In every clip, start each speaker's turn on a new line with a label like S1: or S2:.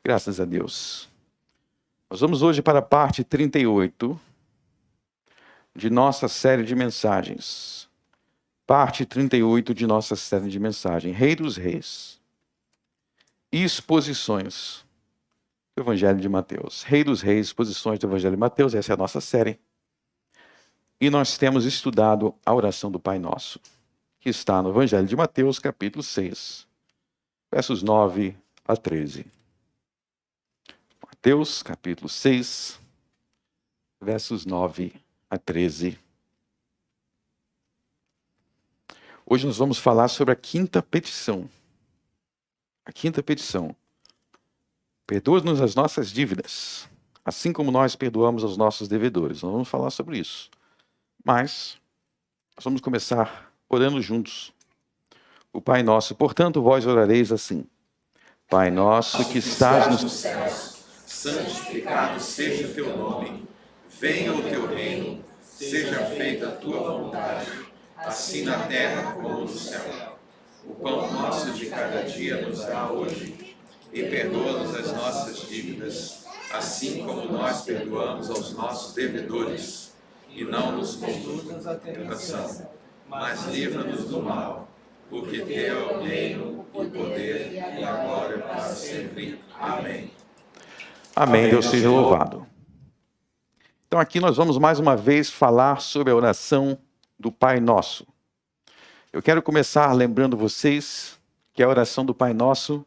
S1: Graças a Deus. Nós vamos hoje para a parte 38 de nossa série de mensagens. Parte 38 de nossa série de mensagens. Rei dos Reis. Exposições do Evangelho de Mateus. Rei dos Reis, exposições do Evangelho de Mateus. Essa é a nossa série. E nós temos estudado a oração do Pai Nosso, que está no Evangelho de Mateus, capítulo 6, versos 9 a 13. Mateus, capítulo 6, versos 9 a 13. Hoje nós vamos falar sobre a quinta petição. A quinta petição. Perdoa-nos as nossas dívidas, assim como nós perdoamos aos nossos devedores. Nós vamos falar sobre isso. Mas nós vamos começar orando juntos. O Pai Nosso, portanto, vós orareis assim: Pai nosso que estás nos céus, santificado seja o teu nome. Venha o teu reino, seja feita a tua vontade, assim na terra como no céu. O pão nosso de cada dia nos dá hoje, e perdoa-nos as nossas dívidas, assim como nós perdoamos aos nossos devedores. E não nos conduzas à tentação, mas livra-nos do mal, porque teu é o reino, o poder e a glória para sempre. Amém. Amém, Deus seja louvado. Então aqui nós vamos mais uma vez falar sobre a oração do Pai Nosso. Eu quero começar lembrando vocês que a oração do Pai Nosso,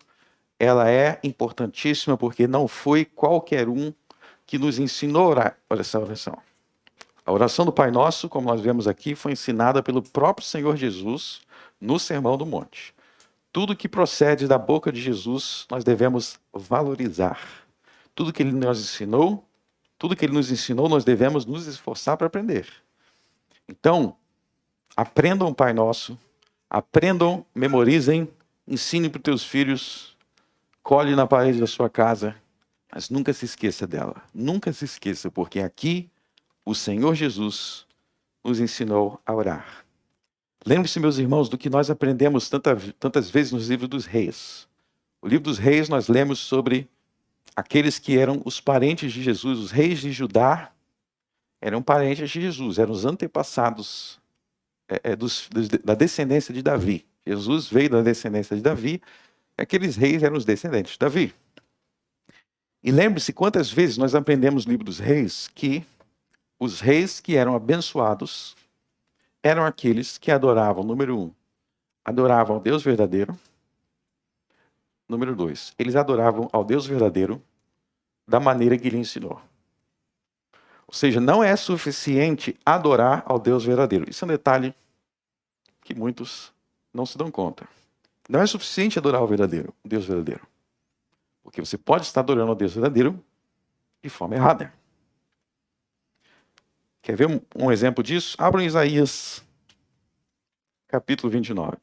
S1: ela é importantíssima porque não foi qualquer um que nos ensinou essa oração. A oração do Pai Nosso, como nós vemos aqui, foi ensinada pelo próprio Senhor Jesus no Sermão do Monte. Tudo que procede da boca de Jesus, nós devemos valorizar. Tudo que ele nos ensinou, nós devemos nos esforçar para aprender. Então, aprendam o Pai Nosso, aprendam, memorizem, ensinem para os teus filhos, colhe na parede da sua casa, mas nunca se esqueça dela. Nunca se esqueça, porque aqui o Senhor Jesus nos ensinou a orar. Lembre-se, meus irmãos, do que nós aprendemos tantas vezes nos livros dos reis. O livro dos reis nós lemos sobre aqueles que eram os parentes de Jesus. Os reis de Judá eram parentes de Jesus, eram os antepassados da descendência de Davi. Jesus veio da descendência de Davi, e aqueles reis eram os descendentes de Davi. E lembre-se quantas vezes nós aprendemos no livro dos reis que os reis que eram abençoados eram aqueles que adoravam, número 1, adoravam ao Deus verdadeiro. Número 2, eles adoravam ao Deus verdadeiro da maneira que ele ensinou. Ou seja, não é suficiente adorar ao Deus verdadeiro. Isso é um detalhe que muitos não se dão conta. Não é suficiente adorar o Deus verdadeiro. Porque você pode estar adorando ao Deus verdadeiro de forma errada. Quer ver um exemplo disso? Abram Isaías, capítulo 29.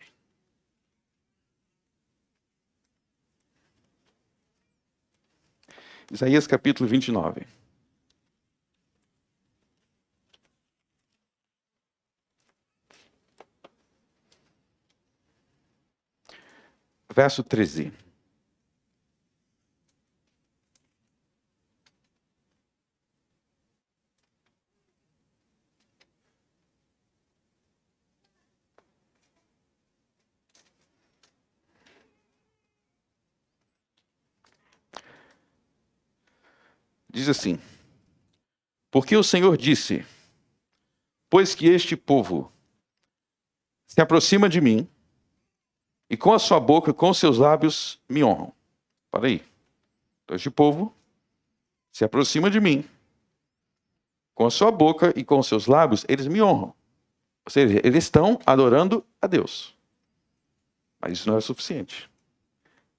S1: Isaías, capítulo 29. Verso 13. Diz assim: porque o Senhor disse, pois que este povo se aproxima de mim, e com a sua boca, com os seus lábios, me honram. Para aí. Então, este povo se aproxima de mim, com a sua boca e com os seus lábios, eles me honram. Ou seja, eles estão adorando a Deus. Mas isso não é suficiente.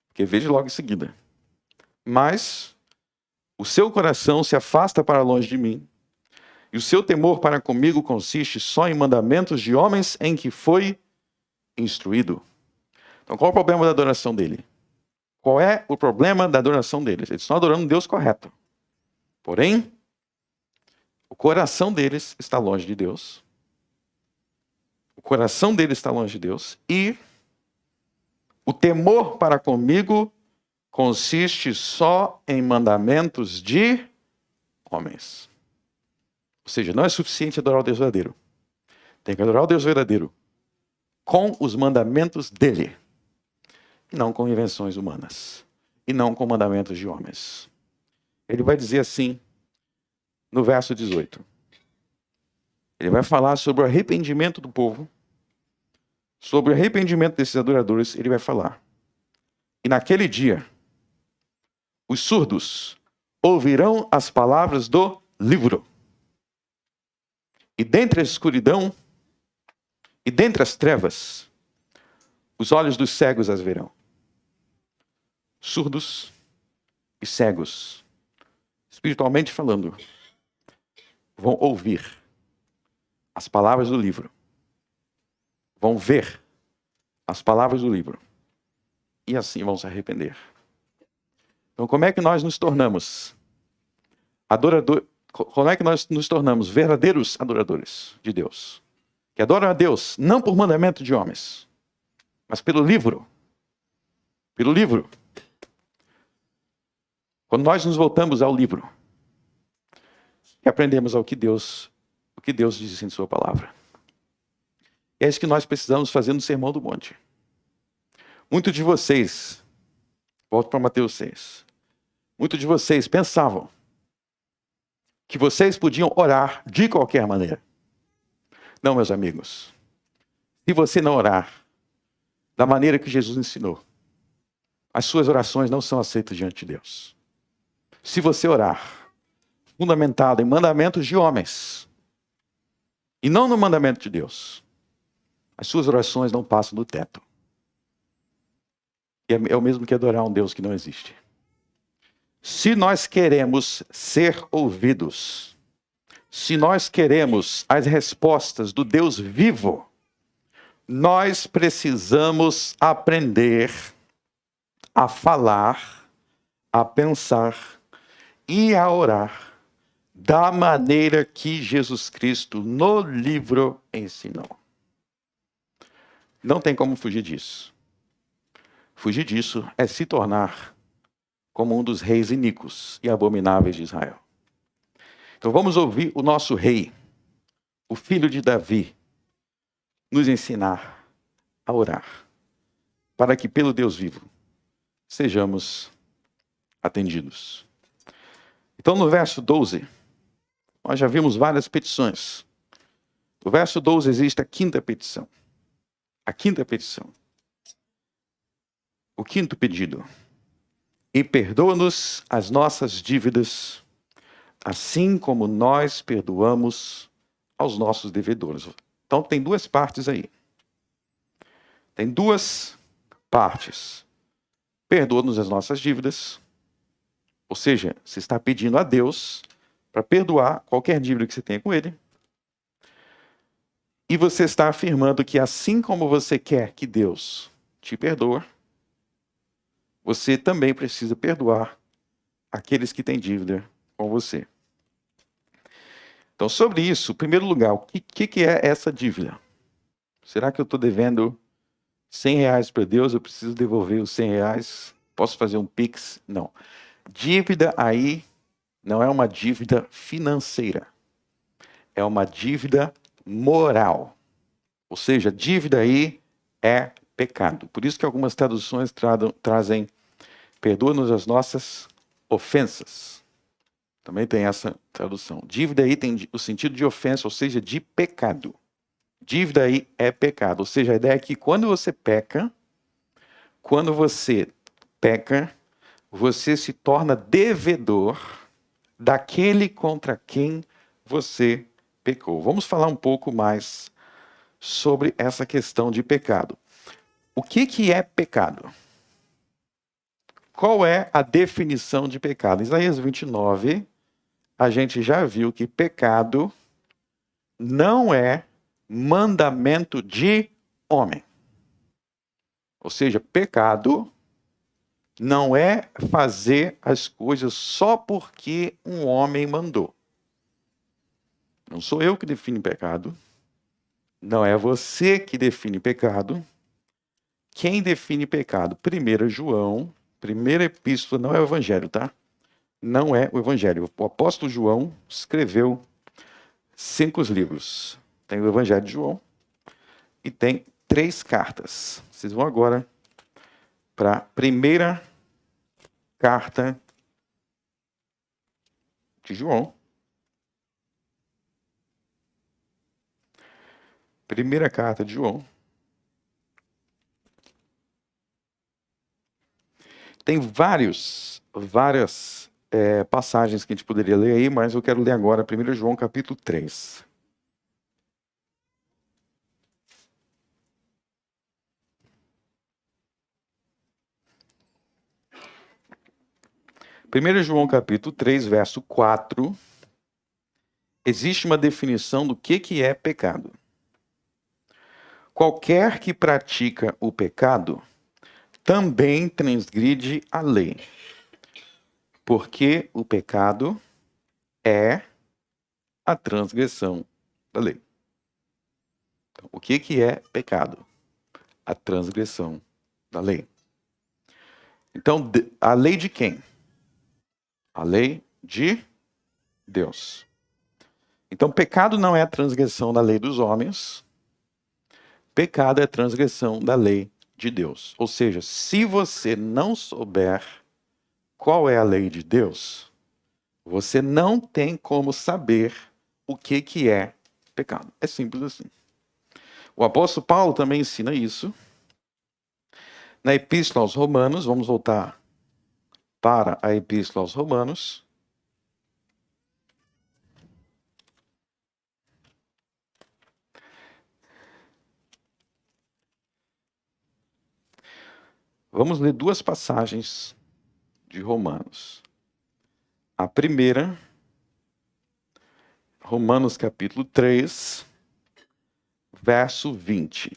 S1: Porque veja logo em seguida. Mas o seu coração se afasta para longe de mim, e o seu temor para comigo consiste só em mandamentos de homens em que foi instruído. Então, qual é o problema da adoração dele? Qual é o problema da adoração deles? Eles estão adorando um Deus correto. Porém, o coração deles está longe de Deus. O coração deles está longe de Deus. E o temor para comigo consiste só em mandamentos de homens. Ou seja, não é suficiente adorar o Deus verdadeiro. Tem que adorar o Deus verdadeiro com os mandamentos dele. E não com invenções humanas. E não com mandamentos de homens. Ele vai dizer assim, no verso 18. Ele vai falar sobre o arrependimento do povo. Sobre o arrependimento desses adoradores, ele vai falar. E naquele dia, os surdos ouvirão as palavras do livro. E dentre a escuridão e dentre as trevas, os olhos dos cegos as verão. Surdos e cegos, espiritualmente falando, vão ouvir as palavras do livro. Vão ver as palavras do livro. E assim vão se arrepender. Então, como é que nós nos tornamos adoradores? Como é que nós nos tornamos verdadeiros adoradores de Deus? Que adoram a Deus, não por mandamento de homens, mas pelo livro. Pelo livro. Quando nós nos voltamos ao livro, e aprendemos o que Deus diz em sua palavra. E é isso que nós precisamos fazer no Sermão do Monte. Muitos de vocês, volto para Mateus 6, muitos de vocês pensavam que vocês podiam orar de qualquer maneira. Não, meus amigos. Se você não orar da maneira que Jesus ensinou, as suas orações não são aceitas diante de Deus. Se você orar fundamentado em mandamentos de homens e não no mandamento de Deus, as suas orações não passam do teto. E é o mesmo que adorar um Deus que não existe. Se nós queremos ser ouvidos, se nós queremos as respostas do Deus vivo, nós precisamos aprender a falar, a pensar e a orar da maneira que Jesus Cristo no livro ensinou. Não tem como fugir disso. Fugir disso é se tornar como um dos reis iníquos e abomináveis de Israel. Então vamos ouvir o nosso rei, o filho de Davi, nos ensinar a orar, para que pelo Deus vivo sejamos atendidos. Então no verso 12, nós já vimos várias petições. No verso 12 existe a quinta petição. A quinta petição. O quinto pedido. E perdoa-nos as nossas dívidas, assim como nós perdoamos aos nossos devedores. Então tem duas partes aí. Tem duas partes. Perdoa-nos as nossas dívidas. Ou seja, você está pedindo a Deus para perdoar qualquer dívida que você tenha com Ele. E você está afirmando que assim como você quer que Deus te perdoe, você também precisa perdoar aqueles que têm dívida com você. Então, sobre isso, em primeiro lugar, o que é essa dívida? Será que eu estou devendo R$100 para Deus? Eu preciso devolver os R$100? Posso fazer um Pix? Não. Dívida aí não é uma dívida financeira. É uma dívida moral. Ou seja, dívida aí é pecado. Por isso que algumas traduções trazem perdoa-nos as nossas ofensas. Também tem essa tradução. Dívida aí tem o sentido de ofensa, ou seja, de pecado. Dívida aí é pecado. Ou seja, a ideia é que quando você peca, você se torna devedor daquele contra quem você pecou. Vamos falar um pouco mais sobre essa questão de pecado. O que é pecado? Qual é a definição de pecado? Em Isaías 29, a gente já viu que pecado não é mandamento de homem. Ou seja, pecado não é fazer as coisas só porque um homem mandou. Não sou eu que defino pecado. Não é você que define pecado. Quem define pecado? 1 João Primeira epístola não é o Evangelho, tá? Não é o Evangelho. O apóstolo João escreveu 5 livros. Tem o Evangelho de João e tem 3 cartas. Vocês vão agora para a primeira carta de João. Primeira carta de João. Tem várias passagens que a gente poderia ler aí, mas eu quero ler agora 1 João capítulo 3. Primeiro João capítulo 3, verso 4, existe uma definição do que é pecado. Qualquer que pratica o pecado também transgride a lei, porque o pecado é a transgressão da lei. Então, o que é pecado? A transgressão da lei. Então, a lei de quem? A lei de Deus. Então, pecado não é a transgressão da lei dos homens. Pecado é a transgressão da lei de Deus. Ou seja, se você não souber qual é a lei de Deus, você não tem como saber o que é pecado. É simples assim. O apóstolo Paulo também ensina isso. Na Epístola aos Romanos, vamos voltar para a Epístola aos Romanos. Vamos ler 2 passagens de Romanos. A primeira, Romanos capítulo 3, verso 20.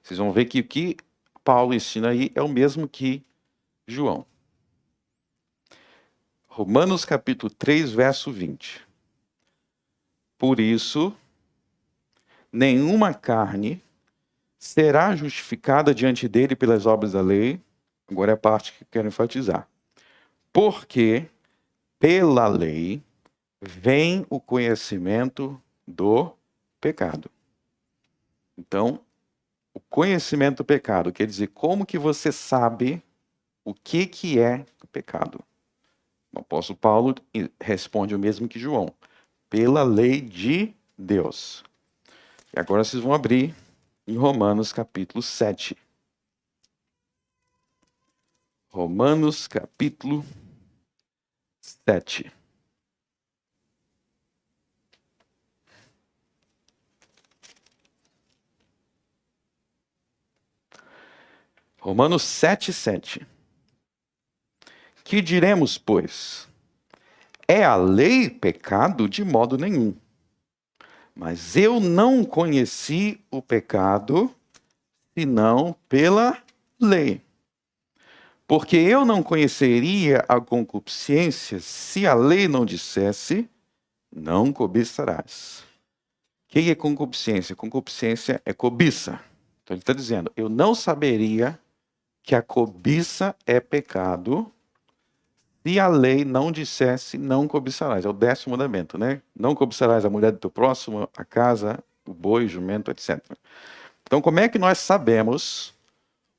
S1: Vocês vão ver que o que Paulo ensina aí é o mesmo que João. Romanos capítulo 3, verso 20. Por isso, nenhuma carne será justificada diante dele pelas obras da lei. Agora é a parte que eu quero enfatizar. Porque pela lei vem o conhecimento do pecado. Então, o conhecimento do pecado quer dizer como que você sabe o que é o pecado. O apóstolo Paulo responde o mesmo que João. Pela lei de Deus. E agora vocês vão abrir em Romanos capítulo 7. Romanos capítulo 7. Romanos 7, 7. Que diremos, pois? É a lei pecado? De modo nenhum. Mas eu não conheci o pecado, senão pela lei. Porque eu não conheceria a concupiscência se a lei não dissesse, não cobiçarás. O que é concupiscência? Concupiscência é cobiça. Então ele está dizendo, eu não saberia que a cobiça é pecado se a lei não dissesse não cobiçarás. É o 10º mandamento, né? Não cobiçarás a mulher do teu próximo, a casa, o boi, o jumento, etc. Então, como é que nós sabemos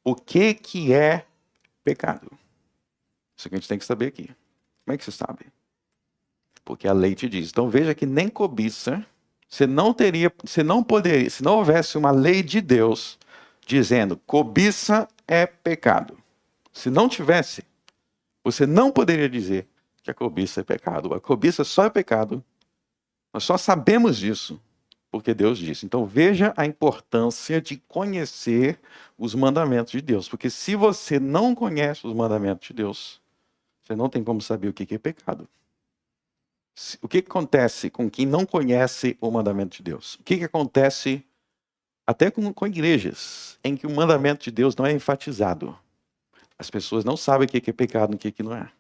S1: o que é pecado? Isso que a gente tem que saber aqui. Como é que você sabe? Porque a lei te diz. Então, veja que nem cobiça, você não poderia, se não houvesse uma lei de Deus dizendo cobiça é pecado. Se não tivesse, você não poderia dizer que a cobiça é pecado. A cobiça só é pecado. Nós só sabemos disso porque Deus disse. Então veja a importância de conhecer os mandamentos de Deus. Porque se você não conhece os mandamentos de Deus, você não tem como saber o que é pecado. O que acontece com quem não conhece o mandamento de Deus? O que acontece até com igrejas em que o mandamento de Deus não é enfatizado? As pessoas não sabem o que é pecado e o que não é.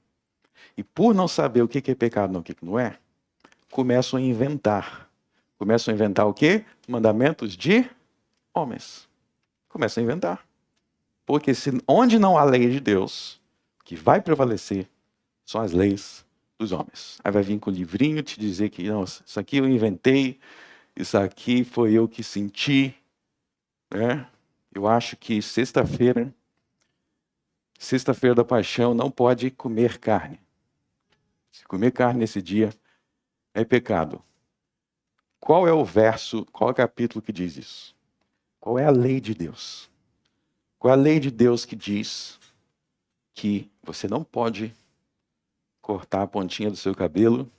S1: E por não saber o que é pecado e o que não é, começam a inventar. Começam a inventar o quê? Mandamentos de homens. Começam a inventar. Porque onde não há lei de Deus, o que vai prevalecer são as leis dos homens. Aí vai vir com o livrinho te dizer que não, isso aqui eu inventei, isso aqui foi eu que senti. Né? Eu acho que sexta-feira da paixão, não pode comer carne. Se comer carne nesse dia, é pecado. Qual é o verso, qual é o capítulo que diz isso? Qual é a lei de Deus? Qual é a lei de Deus que diz que você não pode cortar a pontinha do seu cabelo?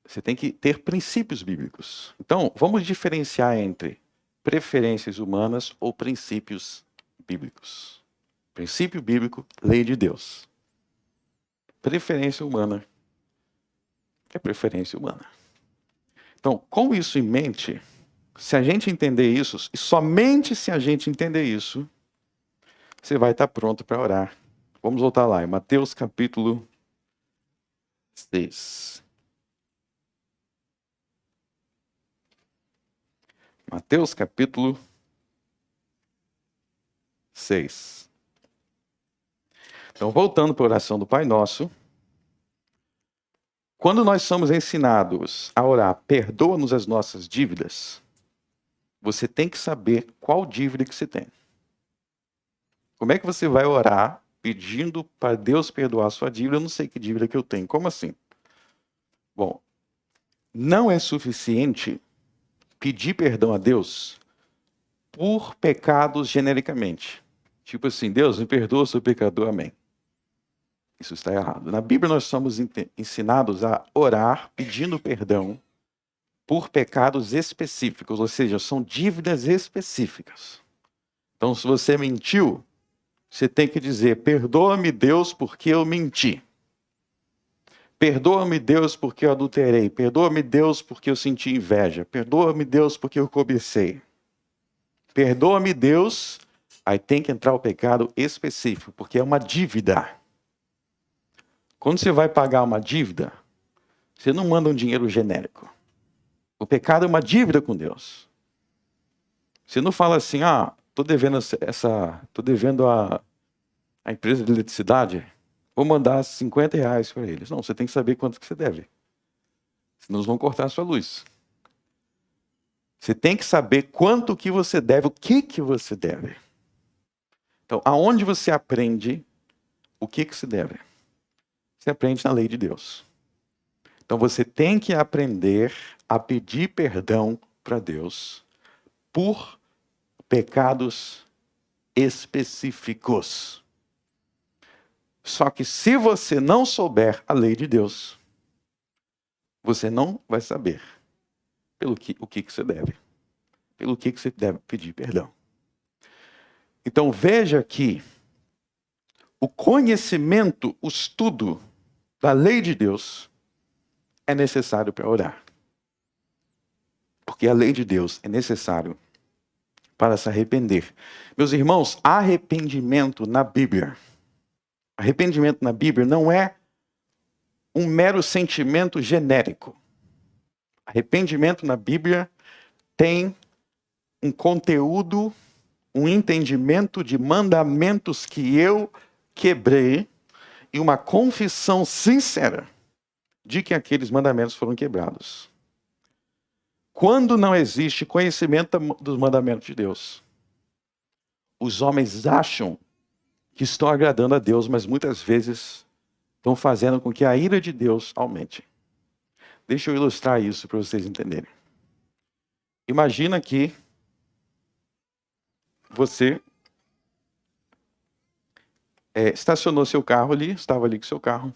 S1: Você tem que ter princípios bíblicos. Então, vamos diferenciar entre preferências humanas ou princípios bíblicos. Princípio bíblico, lei de Deus. Preferência humana é preferência humana. Então, com isso em mente, se a gente entender isso, e somente se a gente entender isso, você vai estar pronto para orar. Vamos voltar lá, em Mateus capítulo 6. Mateus capítulo 6. Então, voltando para a oração do Pai Nosso, quando nós somos ensinados a orar, perdoa-nos as nossas dívidas, você tem que saber qual dívida que você tem. Como é que você vai orar pedindo para Deus perdoar a sua dívida? Eu não sei que dívida que eu tenho. Como assim? Bom, não é suficiente pedir perdão a Deus por pecados genericamente. Tipo assim, Deus me perdoa, sou pecador, amém. Isso está errado. Na Bíblia nós somos ensinados a orar pedindo perdão por pecados específicos, ou seja, são dívidas específicas. Então, se você mentiu, você tem que dizer, perdoa-me, Deus, porque eu menti. Perdoa-me, Deus, porque eu adulterei. Perdoa-me, Deus, porque eu senti inveja. Perdoa-me, Deus, porque eu cobicei. Perdoa-me, Deus. Aí tem que entrar o pecado específico, porque é uma dívida. Quando você vai pagar uma dívida, você não manda um dinheiro genérico. O pecado é uma dívida com Deus. Você não fala assim, estou devendo a empresa de eletricidade, vou mandar R$50 para eles. Não, você tem que saber quanto que você deve. Senão eles vão cortar a sua luz. Você tem que saber quanto que você deve, o que que você deve. Então, aonde você aprende o que que se deve? Você aprende na lei de Deus. Então, você tem que aprender a pedir perdão para Deus por pecados específicos. Só que se você não souber a lei de Deus, você não vai saber o que você deve. Pelo que você deve pedir perdão. Então veja que o conhecimento, o estudo da lei de Deus é necessário para orar. Porque a lei de Deus é necessário para se arrepender. Meus irmãos, arrependimento na Bíblia não é um mero sentimento genérico. Arrependimento na Bíblia tem um conteúdo, um entendimento de mandamentos que eu quebrei e uma confissão sincera de que aqueles mandamentos foram quebrados. Quando não existe conhecimento dos mandamentos de Deus, os homens acham que estão agradando a Deus, mas muitas vezes estão fazendo com que a ira de Deus aumente. Deixa eu ilustrar isso para vocês entenderem. Imagina que você estacionou seu carro ali, estava ali com seu carro,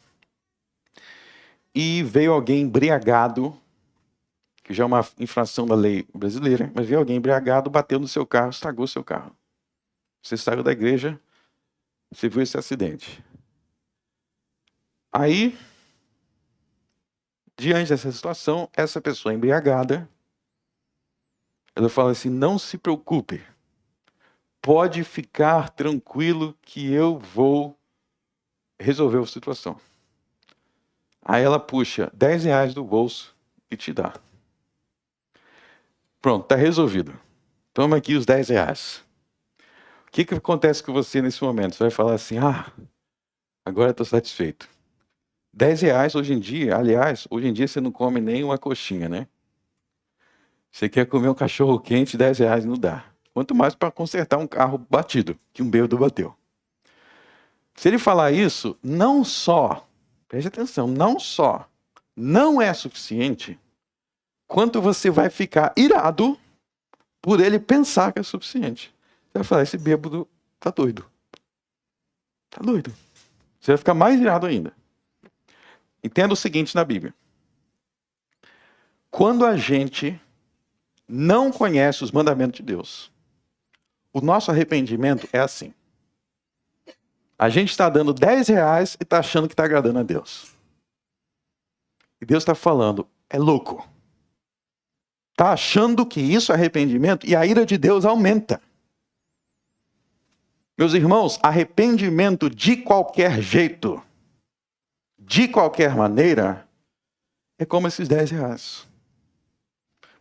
S1: e veio alguém embriagado, que já é uma infração da lei brasileira, mas veio alguém embriagado, bateu no seu carro, estragou seu carro. Você saiu da igreja, você viu esse acidente. Aí, diante dessa situação, essa pessoa embriagada, ela fala assim, não se preocupe, pode ficar tranquilo que eu vou resolver a situação. Aí ela puxa R$10 do bolso e te dá. Pronto, está resolvido. Toma aqui os R$10. que acontece com você nesse momento? Você vai falar assim, agora eu estou satisfeito. R$ 10 hoje em dia, aliás, hoje em dia você não come nem uma coxinha, né? Você quer comer um cachorro quente, R$ 10 não dá. Quanto mais para consertar um carro batido, que um bêbado bateu. Se ele falar isso, não só, preste atenção, não é suficiente, quanto você vai ficar irado por ele pensar que é suficiente. Você vai falar, esse bêbado tá doido. Tá doido. Você vai ficar mais irado ainda. Entenda o seguinte na Bíblia. Quando a gente não conhece os mandamentos de Deus, o nosso arrependimento é assim. A gente está dando R$ 10 e está achando que está agradando a Deus. E Deus está falando, é louco. Está achando que isso é arrependimento e a ira de Deus aumenta. Meus irmãos, arrependimento de qualquer jeito, de qualquer maneira, é como esses R$ 10.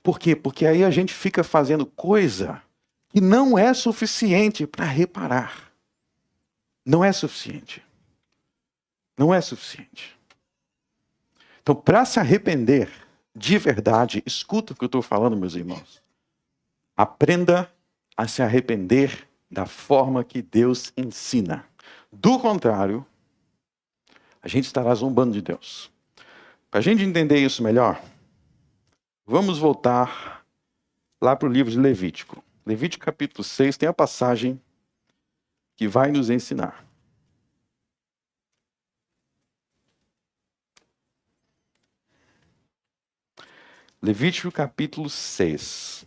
S1: Por quê? Porque aí a gente fica fazendo coisa que não é suficiente para reparar. Não é suficiente. Não é suficiente. Então, para se arrepender de verdade, escuta o que eu estou falando, meus irmãos. Aprenda a se arrepender da forma que Deus ensina. Do contrário, a gente estará zombando de Deus. Para a gente entender isso melhor, vamos voltar lá para o livro de Levítico. Levítico capítulo 6 tem a passagem que vai nos ensinar. Levítico capítulo 6.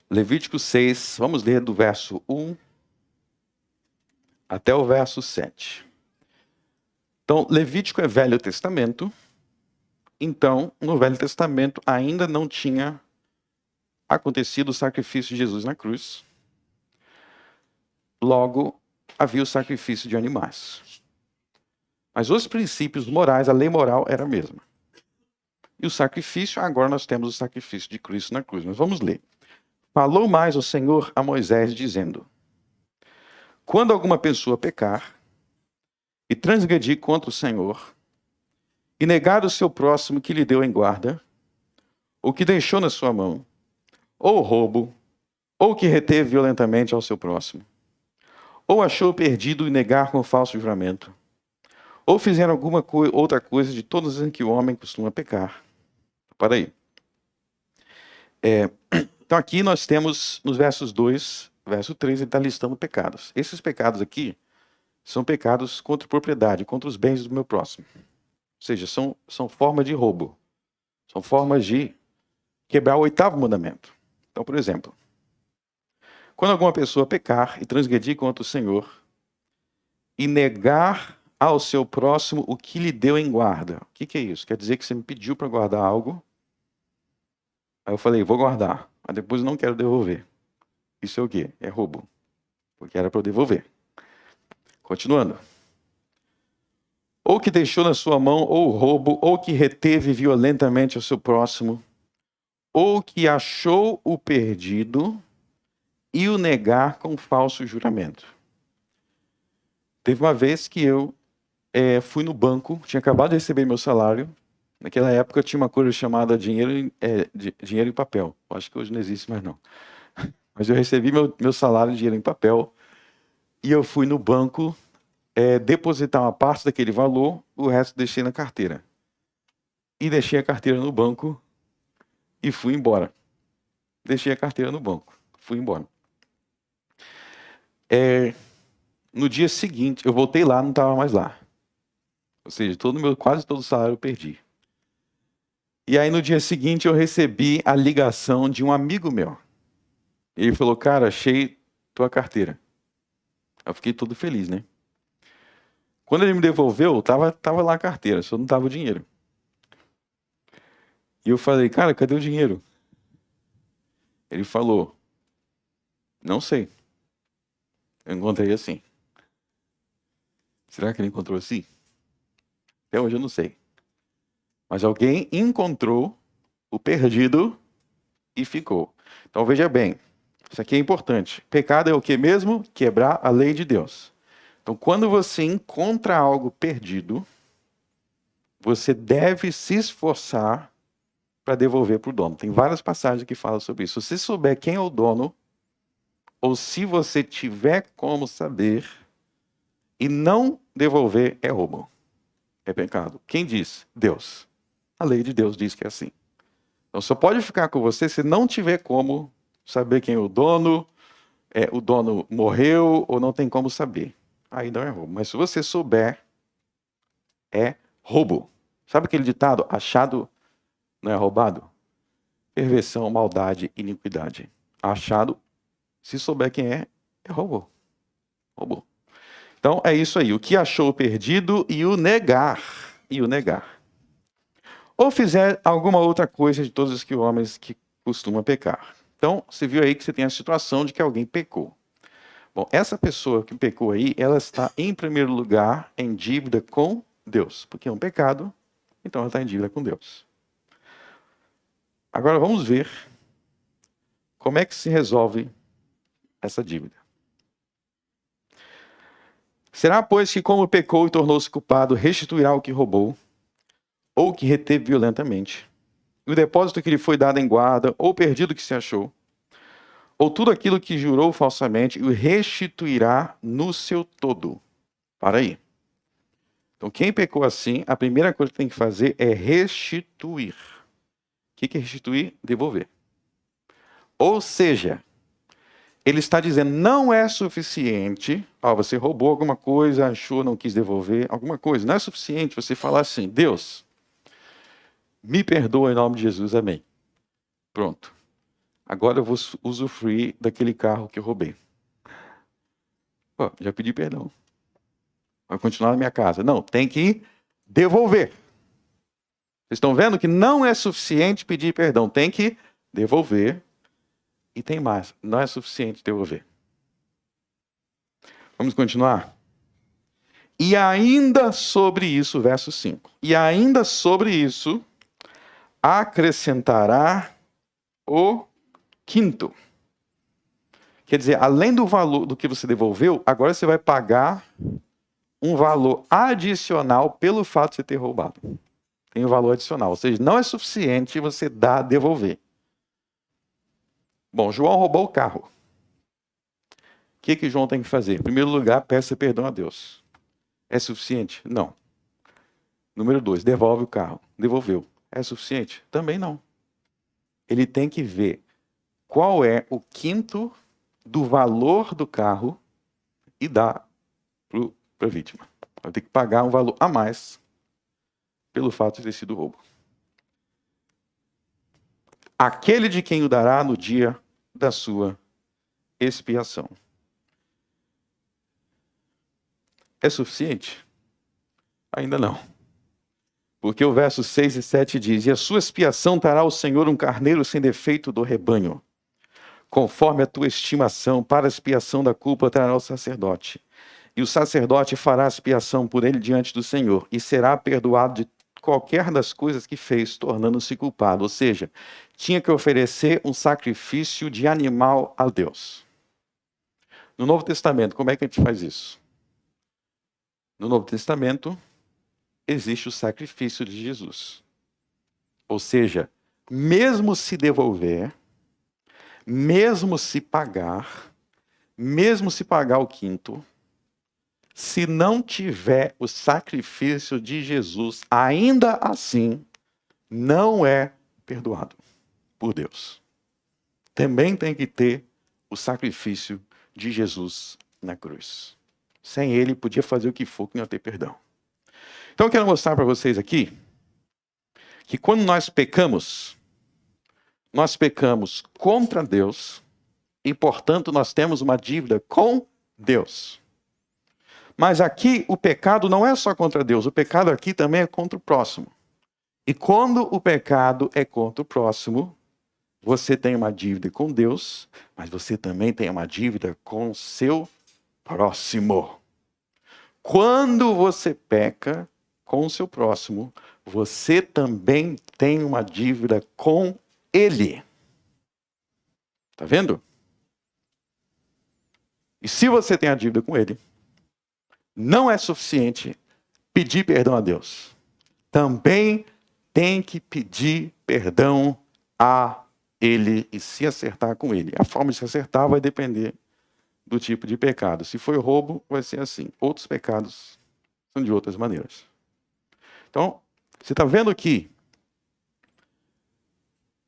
S1: Levítico 6, vamos ler do verso 1 até o verso 7. Então, Levítico é Velho Testamento. Então, no Velho Testamento ainda não tinha acontecido o sacrifício de Jesus na cruz. Logo, havia o sacrifício de animais. Mas os princípios morais, a lei moral era a mesma. E o sacrifício, agora nós temos o sacrifício de Cristo na cruz. Mas vamos ler. Falou mais o Senhor a Moisés, dizendo: quando alguma pessoa pecar e transgredir contra o Senhor, e negar o seu próximo que lhe deu em guarda, ou que deixou na sua mão, ou roubo, ou que reteve violentamente ao seu próximo, ou achou perdido e negar com falso juramento, ou fizer alguma outra coisa de todas as em que o homem costuma pecar. Para aí. Então aqui nós temos, nos versos 2, verso 3, ele está listando pecados. Esses pecados aqui são pecados contra a propriedade, contra os bens do meu próximo. Ou seja, são formas de roubo. São formas de quebrar o 8º mandamento. Então, por exemplo, quando alguma pessoa pecar e transgredir contra o Senhor e negar ao seu próximo o que lhe deu em guarda. O que é isso? Quer dizer que você me pediu para guardar algo, aí eu falei, vou guardar, mas depois eu não quero devolver. Isso é o quê? É roubo. Porque era para eu devolver. Continuando. Ou que deixou na sua mão, ou roubo, ou que reteve violentamente o seu próximo, ou que achou o perdido e o negar com falso juramento. Teve uma vez que eu fui no banco, tinha acabado de receber meu salário. Naquela época tinha uma coisa chamada dinheiro em papel. Acho que hoje não existe mais não. Mas eu recebi meu salário em dinheiro em papel e eu fui no banco depositar uma parte daquele valor, o resto deixei na carteira. E deixei a carteira no banco e fui embora. Deixei a carteira no banco, fui embora. No dia seguinte, eu voltei lá, não estava mais lá. Ou seja, quase todo o salário eu perdi. E aí no dia seguinte eu recebi a ligação de um amigo meu. Ele falou, cara, achei tua carteira. Eu fiquei todo feliz, né? Quando ele me devolveu, tava lá a carteira, só não tava o dinheiro. E eu falei, cara, cadê o dinheiro? Ele falou, não sei. Eu encontrei assim. Será que ele encontrou assim? Até hoje eu não sei. Mas alguém encontrou o perdido e ficou. Então veja bem, isso aqui é importante. Pecado é o que mesmo? Quebrar a lei de Deus. Então quando você encontra algo perdido, você deve se esforçar para devolver para o dono. Tem várias passagens que falam sobre isso. Se você souber quem é o dono, ou se você tiver como saber e não devolver, é roubo. É pecado. Quem diz? Deus. A lei de Deus diz que é assim. Então só pode ficar com você se não tiver como saber quem é o dono morreu ou não tem como saber. Aí não é roubo. Mas se você souber, é roubo. Sabe aquele ditado? Achado não é roubado? Perversão, maldade, iniquidade. Achado, se souber quem é roubo. Roubo. Então é isso aí. O que achou perdido e o negar. E o negar. Ou fizer alguma outra coisa de todos os homens que costumam pecar. Então, você viu aí que você tem a situação de que alguém pecou. Bom, essa pessoa que pecou aí, ela está em primeiro lugar em dívida com Deus. Porque é um pecado, então ela está em dívida com Deus. Agora vamos ver como é que se resolve essa dívida. Será, pois, que como pecou e tornou-se culpado, restituirá o que roubou, ou o que reteve violentamente, e o depósito que lhe foi dado em guarda, ou perdido que se achou, ou tudo aquilo que jurou falsamente, e o restituirá no seu todo. Para aí. Então, quem pecou assim, a primeira coisa que tem que fazer é restituir. O que é restituir? Devolver. Ou seja, ele está dizendo, não é suficiente, você roubou alguma coisa, achou, não quis devolver, alguma coisa. Não é suficiente você falar assim, Deus, me perdoa em nome de Jesus, amém. Pronto. Agora eu vou usufruir daquele carro que eu roubei. Já pedi perdão. Vai continuar na minha casa. Não, tem que devolver. Vocês estão vendo que não é suficiente pedir perdão, tem que devolver. E tem mais, não é suficiente devolver. Vamos continuar? E ainda sobre isso, verso 5. E ainda sobre isso, acrescentará o quinto. Quer dizer, além do valor do que você devolveu, agora você vai pagar um valor adicional pelo fato de você ter roubado. Tem um valor adicional. Ou seja, não é suficiente você devolver. Bom, João roubou o carro. O que João tem que fazer? Em primeiro lugar, peça perdão a Deus. É suficiente? Não. Número 2, devolve o carro. Devolveu. É suficiente? Também não. Ele tem que ver qual é o quinto do valor do carro e dar para a vítima. Vai ter que pagar um valor a mais pelo fato de ter sido roubo. Aquele de quem o dará no dia da sua expiação. É suficiente? Ainda não. Porque o verso 6 e 7 diz, e a sua expiação dará ao Senhor um carneiro sem defeito do rebanho, conforme a tua estimação, para a expiação da culpa trará ao sacerdote. E o sacerdote fará expiação por ele diante do Senhor, e será perdoado de qualquer das coisas que fez, tornando-se culpado. Ou seja, tinha que oferecer um sacrifício de animal a Deus. No Novo Testamento, como é que a gente faz isso? No Novo Testamento, existe o sacrifício de Jesus. Ou seja, mesmo se devolver, mesmo se pagar o quinto, se não tiver o sacrifício de Jesus, ainda assim, não é perdoado por Deus. Também tem que ter o sacrifício de Jesus na cruz. Sem ele, podia fazer o que for que não ia ter perdão. Então, eu quero mostrar para vocês aqui que quando nós pecamos contra Deus e, portanto, nós temos uma dívida com Deus. Mas aqui o pecado não é só contra Deus, o pecado aqui também é contra o próximo. E quando o pecado é contra o próximo, você tem uma dívida com Deus, mas você também tem uma dívida com seu próximo. Quando você peca, com o seu próximo, você também tem uma dívida com ele. Está vendo? E se você tem a dívida com ele, não é suficiente pedir perdão a Deus. Também tem que pedir perdão a ele e se acertar com ele. A forma de se acertar vai depender do tipo de pecado. Se for roubo, vai ser assim. Outros pecados são de outras maneiras. Então, você está vendo que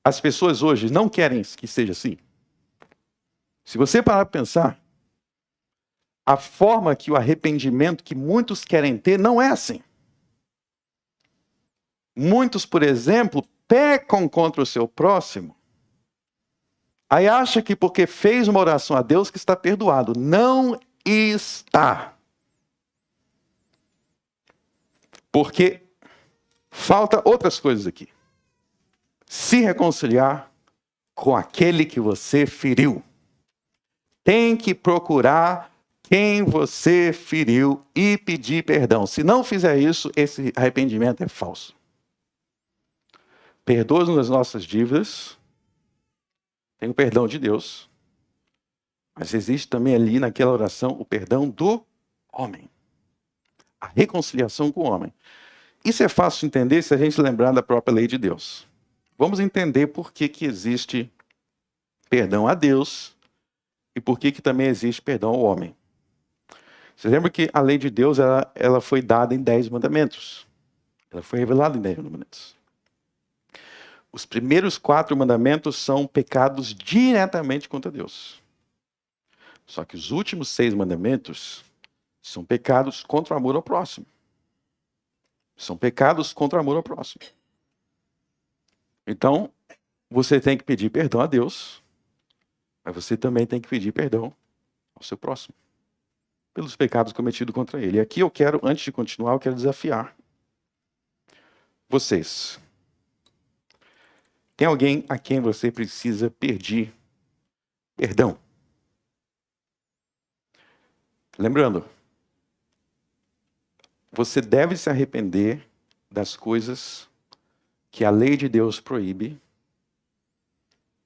S1: as pessoas hoje não querem que seja assim? Se você parar para pensar, a forma que o arrependimento que muitos querem ter não é assim. Muitos, por exemplo, pecam contra o seu próximo, aí acha que porque fez uma oração a Deus que está perdoado. Não está. Porque falta outras coisas aqui. Se reconciliar com aquele que você feriu. Tem que procurar quem você feriu e pedir perdão. Se não fizer isso, esse arrependimento é falso. Perdoa-nos as nossas dívidas. Tem o perdão de Deus. Mas existe também ali naquela oração o perdão do homem. A reconciliação com o homem. Isso é fácil de entender se a gente lembrar da própria lei de Deus. Vamos entender por que existe perdão a Deus e por que também existe perdão ao homem. Você lembra que a lei de Deus ela foi dada em 10 mandamentos. Ela foi revelada em 10 mandamentos. Os primeiros 4 mandamentos são pecados diretamente contra Deus. Só que os últimos 6 mandamentos são pecados contra o amor ao próximo. São pecados contra o amor ao próximo. Então, você tem que pedir perdão a Deus, mas você também tem que pedir perdão ao seu próximo, pelos pecados cometidos contra ele. E aqui eu quero, antes de continuar, eu quero desafiar vocês. Tem alguém a quem você precisa pedir perdão? Lembrando, você deve se arrepender das coisas que a lei de Deus proíbe.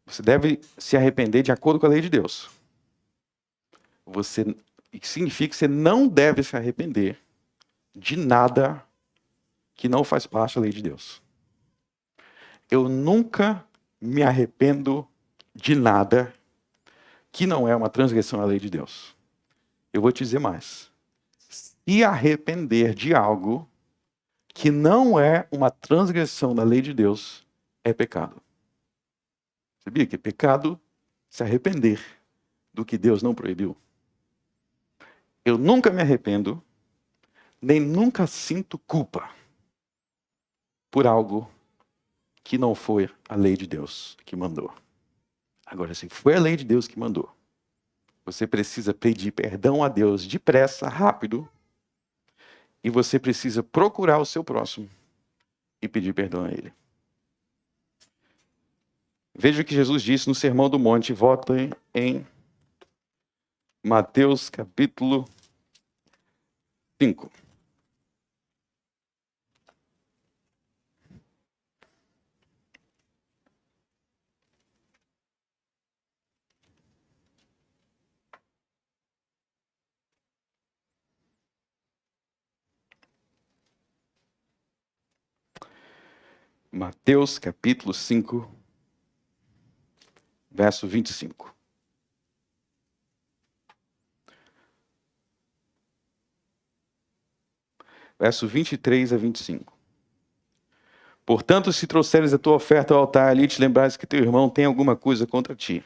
S1: Você deve se arrepender de acordo com a lei de Deus. Significa que você não deve se arrepender de nada que não faz parte da lei de Deus. Eu nunca me arrependo de nada que não é uma transgressão à lei de Deus. Eu vou te dizer mais. Se arrepender de algo que não é uma transgressão da lei de Deus, é pecado. Sabia que é pecado se arrepender do que Deus não proibiu? Eu nunca me arrependo, nem nunca sinto culpa por algo que não foi a lei de Deus que mandou. Agora, se foi a lei de Deus que mandou, você precisa pedir perdão a Deus depressa, rápido, e você precisa procurar o seu próximo e pedir perdão a ele. Veja o que Jesus disse no Sermão do Monte. Voltem em Mateus capítulo 5. Mateus capítulo 5, verso 25. Verso 23 a 25. Portanto, se trouxeres a tua oferta ao altar, ali te lembrares que teu irmão tem alguma coisa contra ti.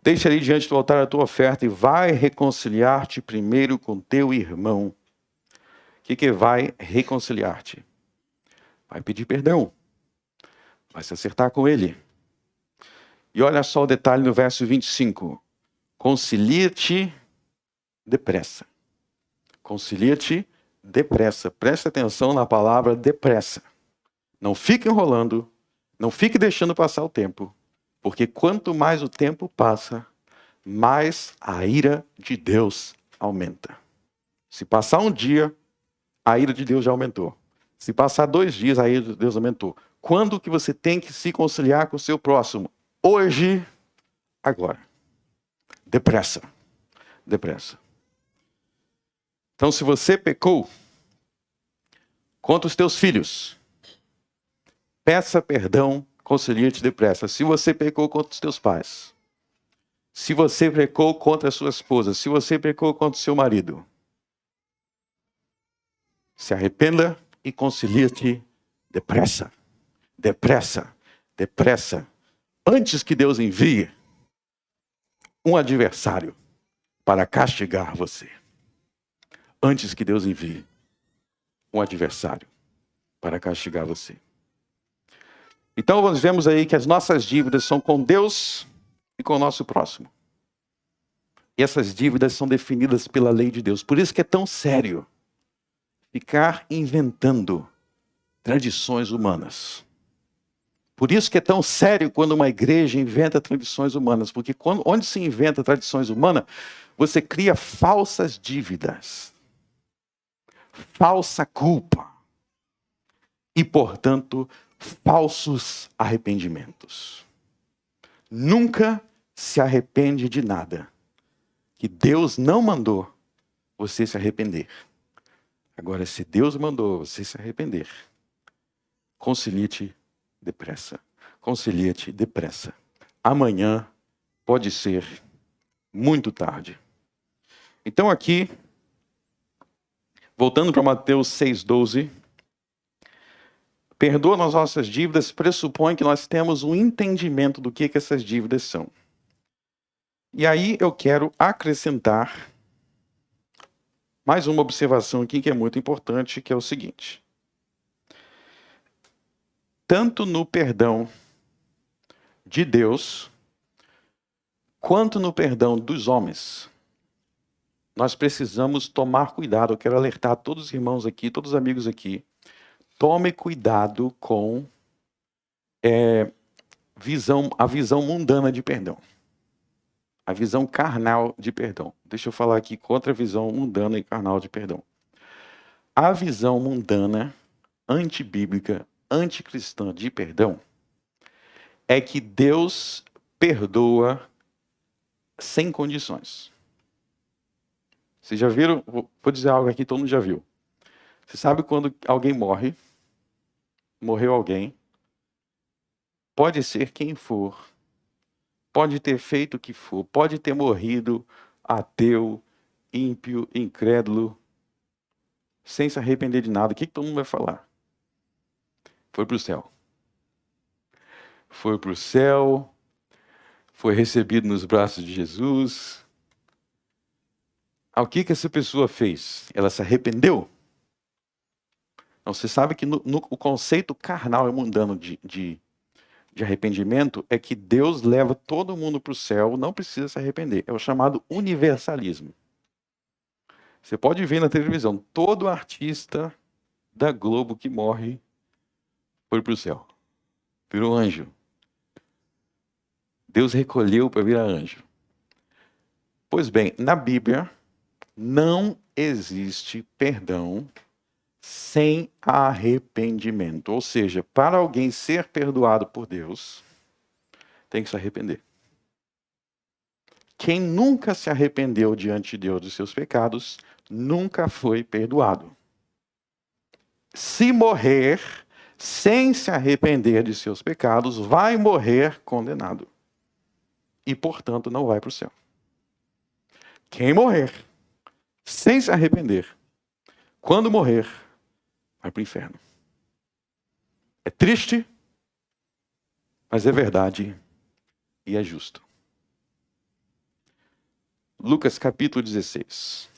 S1: Deixa ali diante do altar a tua oferta e vai reconciliar-te primeiro com teu irmão. O que vai reconciliar-te? Vai pedir perdão. Vai se acertar com ele. E olha só o detalhe no verso 25. Concilia-te depressa. Concilia-te depressa. Presta atenção na palavra depressa. Não fique enrolando. Não fique deixando passar o tempo. Porque quanto mais o tempo passa, mais a ira de Deus aumenta. Se passar um dia, a ira de Deus já aumentou. Se passar 2 dias, a ira de Deus aumentou. Quando que você tem que se conciliar com o seu próximo? Hoje, agora. Depressa. Depressa. Então, se você pecou contra os teus filhos, peça perdão, concilia-te depressa. Se você pecou contra os teus pais, se você pecou contra a sua esposa, se você pecou contra o seu marido, se arrependa e concilia-te depressa. Depressa. Depressa. Antes que Deus envie um adversário para castigar você. Antes que Deus envie um adversário para castigar você. Então nós vemos aí que as nossas dívidas são com Deus e com o nosso próximo. E essas dívidas são definidas pela lei de Deus. Por isso que é tão sério ficar inventando tradições humanas. Por isso que é tão sério quando uma igreja inventa tradições humanas. Porque onde se inventa tradições humanas, você cria falsas dívidas. Falsa culpa. E, portanto, falsos arrependimentos. Nunca se arrepende de nada que Deus não mandou você se arrepender. Agora, se Deus mandou você se arrepender, concilie-te depressa. Concilie-te depressa. Amanhã pode ser muito tarde. Então aqui, voltando para Mateus 6,12, perdoa as nossas dívidas pressupõe que nós temos um entendimento do que essas dívidas são. E aí eu quero acrescentar mais uma observação aqui que é muito importante, que é o seguinte. Tanto no perdão de Deus, quanto no perdão dos homens, nós precisamos tomar cuidado. Eu quero alertar todos os irmãos aqui, todos os amigos aqui. Tome cuidado com a visão mundana de perdão. A visão carnal de perdão. Deixa eu falar aqui contra a visão mundana e carnal de perdão. A visão mundana, antibíblica, anticristã de perdão é que Deus perdoa sem condições. Vocês já viram? Vou dizer algo aqui que todo mundo já viu. Você sabe quando alguém morreu alguém, pode ser quem for, pode ter feito o que for, pode ter morrido ateu, ímpio, incrédulo, sem se arrepender de nada. O que todo mundo vai falar? Foi para o céu. Foi para o céu, foi recebido nos braços de Jesus. O que essa pessoa fez? Ela se arrependeu? Não, você sabe que o conceito carnal e mundano de arrependimento é que Deus leva todo mundo para o céu, não precisa se arrepender. É o chamado universalismo. Você pode ver na televisão, todo artista da Globo que morre foi para o céu. Virou anjo. Deus recolheu para virar anjo. Pois bem, na Bíblia não existe perdão sem arrependimento. Ou seja, para alguém ser perdoado por Deus, tem que se arrepender. Quem nunca se arrependeu diante de Deus dos seus pecados, nunca foi perdoado. Se morrer sem se arrepender de seus pecados, vai morrer condenado. E, portanto, não vai para o céu. Quem morrer sem se arrepender, quando morrer, vai para o inferno. É triste, mas é verdade e é justo. Lucas capítulo 16.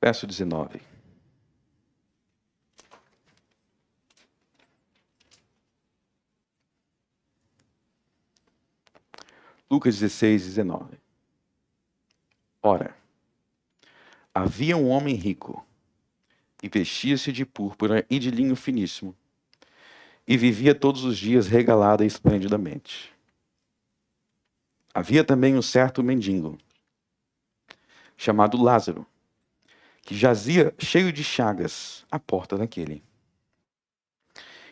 S1: Verso 19. Lucas 16, 19. Ora, Havia um homem rico, e vestia-se de púrpura e de linho finíssimo, e vivia todos os dias regalado e esplendidamente. Havia também um certo mendigo, chamado Lázaro, que jazia cheio de chagas à porta daquele,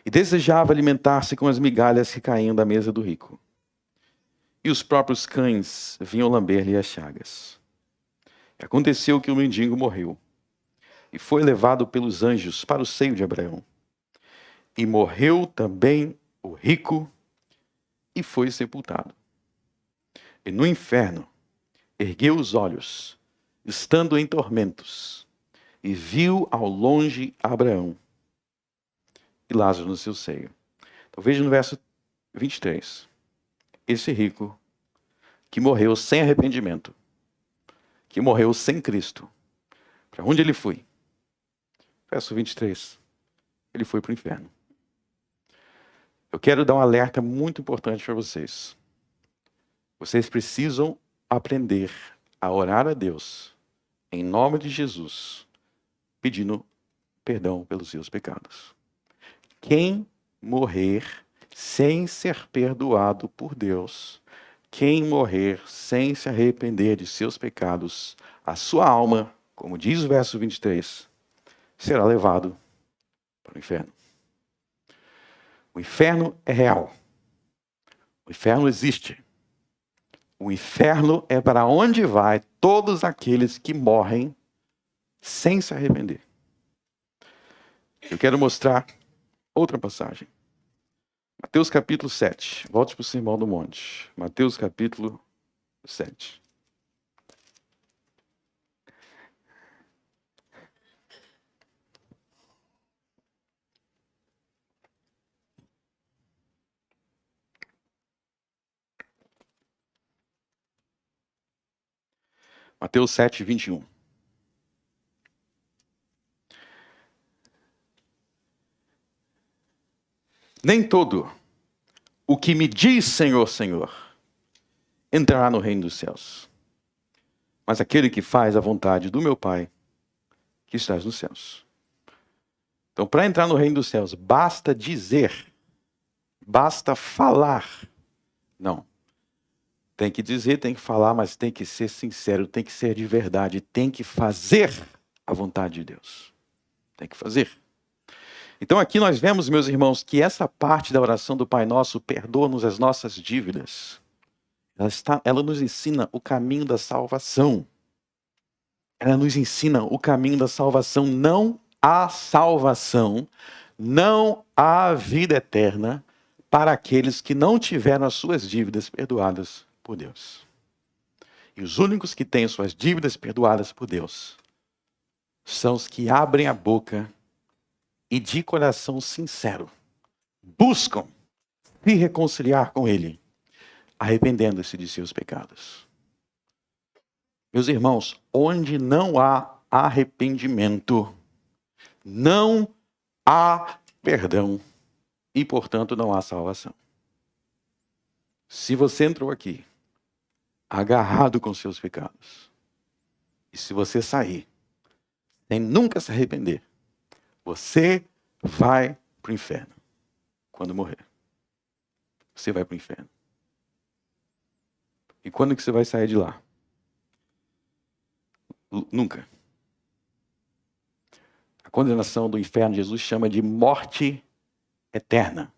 S1: e desejava alimentar-se com as migalhas que caíam da mesa do rico. E os próprios cães vinham lamber-lhe as chagas. E aconteceu que o mendigo morreu, e foi levado pelos anjos para o seio de Abraão. E morreu também o rico, e foi sepultado. E no inferno ergueu os olhos, estando em tormentos, e viu ao longe Abraão e Lázaro no seu seio. Então veja no verso 23. Esse rico que morreu sem arrependimento, que morreu sem Cristo, para onde ele foi? Verso 23. Ele foi para o inferno. Eu quero dar um alerta muito importante para vocês. Vocês precisam aprender a orar a Deus, em nome de Jesus, pedindo perdão pelos seus pecados. Quem morrer sem ser perdoado por Deus, quem morrer sem se arrepender de seus pecados, a sua alma, como diz o verso 23, será levado para o inferno. O inferno é real. O inferno existe. O inferno é para onde vai todos aqueles que morrem sem se arrepender. Eu quero mostrar outra passagem. Mateus capítulo 7. Volte para o Sermão do Monte. Mateus capítulo 7. Mateus 7, 21. Nem todo o que me diz Senhor, Senhor, entrará no reino dos céus, mas aquele que faz a vontade do meu Pai, que estás nos céus. Então, para entrar no reino dos céus, basta dizer, basta falar. Não. Tem que dizer, tem que falar, mas tem que ser sincero, tem que ser de verdade, tem que fazer a vontade de Deus. Tem que fazer. Então aqui nós vemos, meus irmãos, que essa parte da oração do Pai Nosso, perdoa-nos as nossas dívidas, ela nos ensina o caminho da salvação. Ela nos ensina o caminho da salvação. Não há salvação, não há vida eterna para aqueles que não tiveram as suas dívidas perdoadas por Deus. E os únicos que têm suas dívidas perdoadas por Deus são os que abrem a boca e de coração sincero buscam se reconciliar com Ele, arrependendo-se de seus pecados. Meus irmãos, onde não há arrependimento, não há perdão e, portanto, não há salvação. Se você entrou aqui agarrado com seus pecados, e se você sair sem nunca se arrepender, você vai para o inferno quando morrer. Você vai para o inferno. E quando que você vai sair de lá? Nunca. A condenação do inferno, Jesus chama de morte eterna.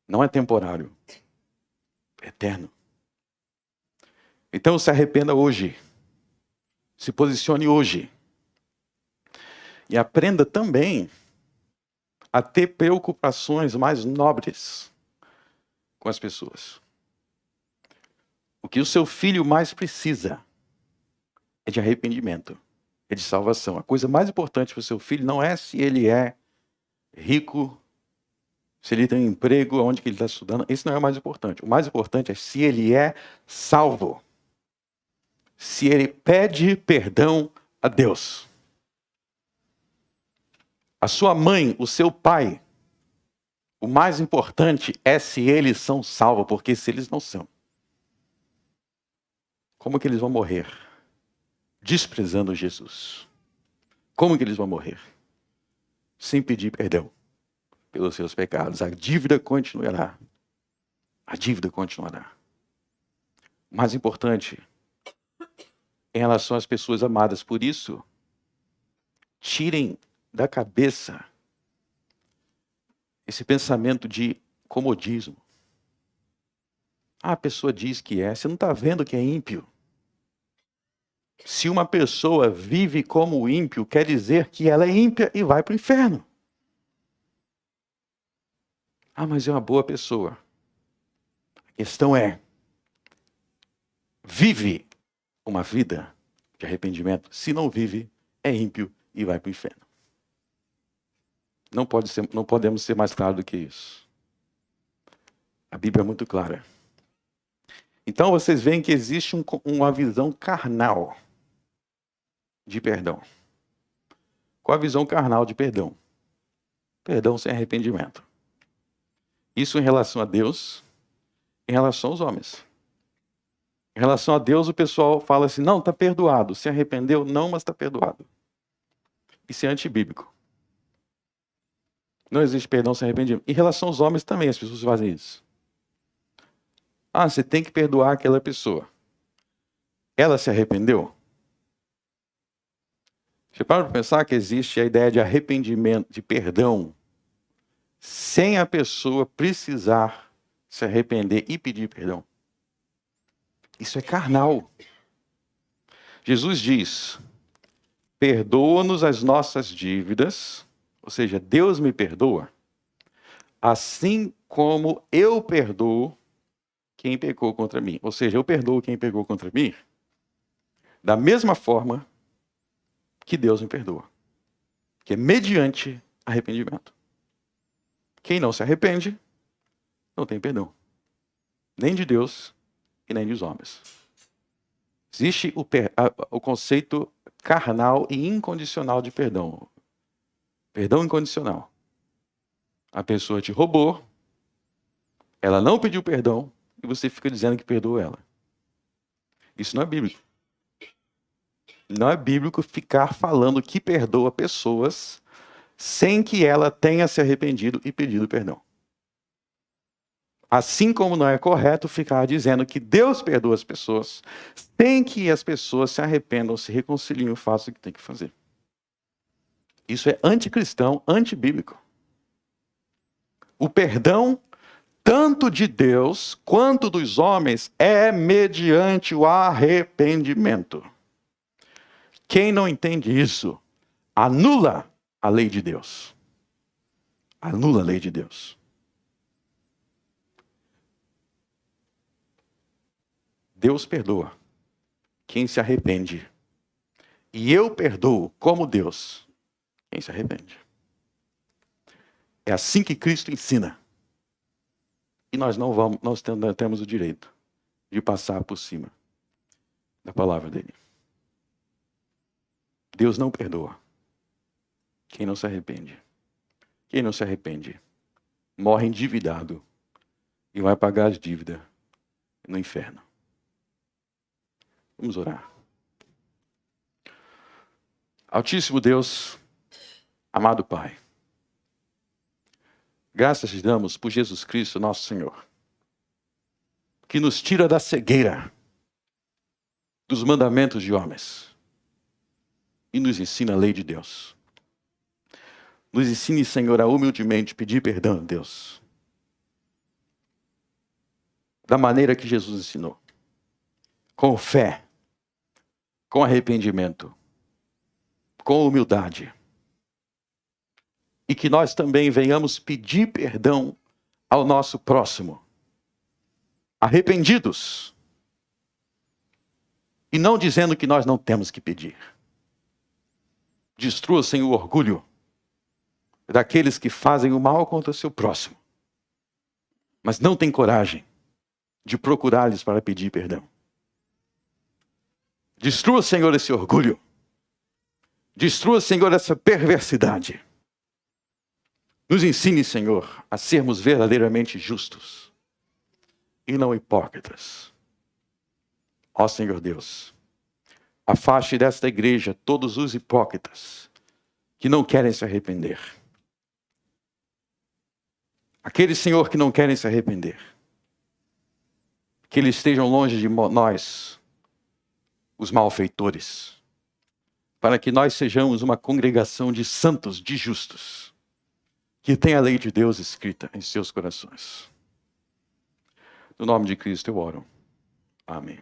S1: Não é temporário. É eterno. Então se arrependa hoje. Se posicione hoje. E aprenda também a ter preocupações mais nobres com as pessoas. O que o seu filho mais precisa é de arrependimento, é de salvação. A coisa mais importante para o seu filho não é se ele é rico, se ele tem um emprego, onde que ele está estudando. Isso não é o mais importante. O mais importante é se ele é salvo. Se ele pede perdão a Deus. A sua mãe, o seu pai, o mais importante é se eles são salvos, porque se eles não são, como que eles vão morrer desprezando Jesus. Como que eles vão morrer? Sem pedir perdão pelos seus pecados. A dívida continuará. A dívida continuará. O mais importante, em relação às pessoas amadas, por isso, tirem da cabeça esse pensamento de comodismo. A pessoa diz que é, você não está vendo que é ímpio. Se uma pessoa vive como ímpio, quer dizer que ela é ímpia e vai para o inferno. Mas é uma boa pessoa. A questão é, vive uma vida de arrependimento? Se não vive, é ímpio e vai para o inferno. Não podemos ser mais claros do que isso. A Bíblia é muito clara. Então vocês veem que existe uma visão carnal de perdão. Qual a visão carnal de perdão? Perdão sem arrependimento. Isso em relação a Deus, em relação aos homens. Em relação a Deus, o pessoal fala assim, não, está perdoado. Se arrependeu? Não, mas está perdoado. Isso é antibíblico. Não existe perdão sem arrependimento. Em relação aos homens também, as pessoas fazem isso. Você tem que perdoar aquela pessoa. Ela se arrependeu? Você para pensar que existe a ideia de arrependimento, de perdão, sem a pessoa precisar se arrepender e pedir perdão. Isso é carnal. Jesus diz, perdoa-nos as nossas dívidas, ou seja, Deus me perdoa, assim como eu perdoo quem pecou contra mim. Ou seja, eu perdoo quem pecou contra mim da mesma forma que Deus me perdoa. Que é mediante arrependimento. Quem não se arrepende, não tem perdão. Nem de Deus e nem dos homens. Existe o conceito carnal e incondicional de perdão. Perdão incondicional. A pessoa te roubou, ela não pediu perdão, e você fica dizendo que perdoa ela. Isso não é bíblico. Não é bíblico ficar falando que perdoa pessoas sem que ela tenha se arrependido e pedido perdão. Assim como não é correto ficar dizendo que Deus perdoa as pessoas sem que as pessoas se arrependam, se reconciliem e façam o que tem que fazer. Isso é anticristão, antibíblico. O perdão, tanto de Deus quanto dos homens, é mediante o arrependimento. Quem não entende isso, anula a lei de Deus. Anula a lei de Deus. Deus perdoa quem se arrepende. E eu perdoo, como Deus, quem se arrepende. É assim que Cristo ensina. E nós não temos o direito de passar por cima da palavra dele. Deus não perdoa quem não se arrepende. Quem não se arrepende morre endividado e vai pagar as dívidas no inferno. Vamos orar. Altíssimo Deus, amado Pai, graças te damos por Jesus Cristo, nosso Senhor, que nos tira da cegueira dos mandamentos de homens e nos ensina a lei de Deus. Nos ensine, Senhor, a humildemente pedir perdão a Deus, da maneira que Jesus ensinou, com fé, com arrependimento, com humildade. E que nós também venhamos pedir perdão ao nosso próximo, arrependidos, e não dizendo que nós não temos que pedir. Destrua, Senhor, o orgulho daqueles que fazem o mal contra o seu próximo, mas não têm coragem de procurar-lhes para pedir perdão. Destrua, Senhor, esse orgulho. Destrua, Senhor, essa perversidade. Nos ensine, Senhor, a sermos verdadeiramente justos e não hipócritas. Ó Senhor Deus, Afaste desta igreja todos os hipócritas que não querem se arrepender. Aqueles, Senhor, que não querem se arrepender. Que eles estejam longe de nós, os malfeitores. Para que nós sejamos uma congregação de santos, de justos. Que tem a lei de Deus escrita em seus corações. No nome de Cristo eu oro. Amém.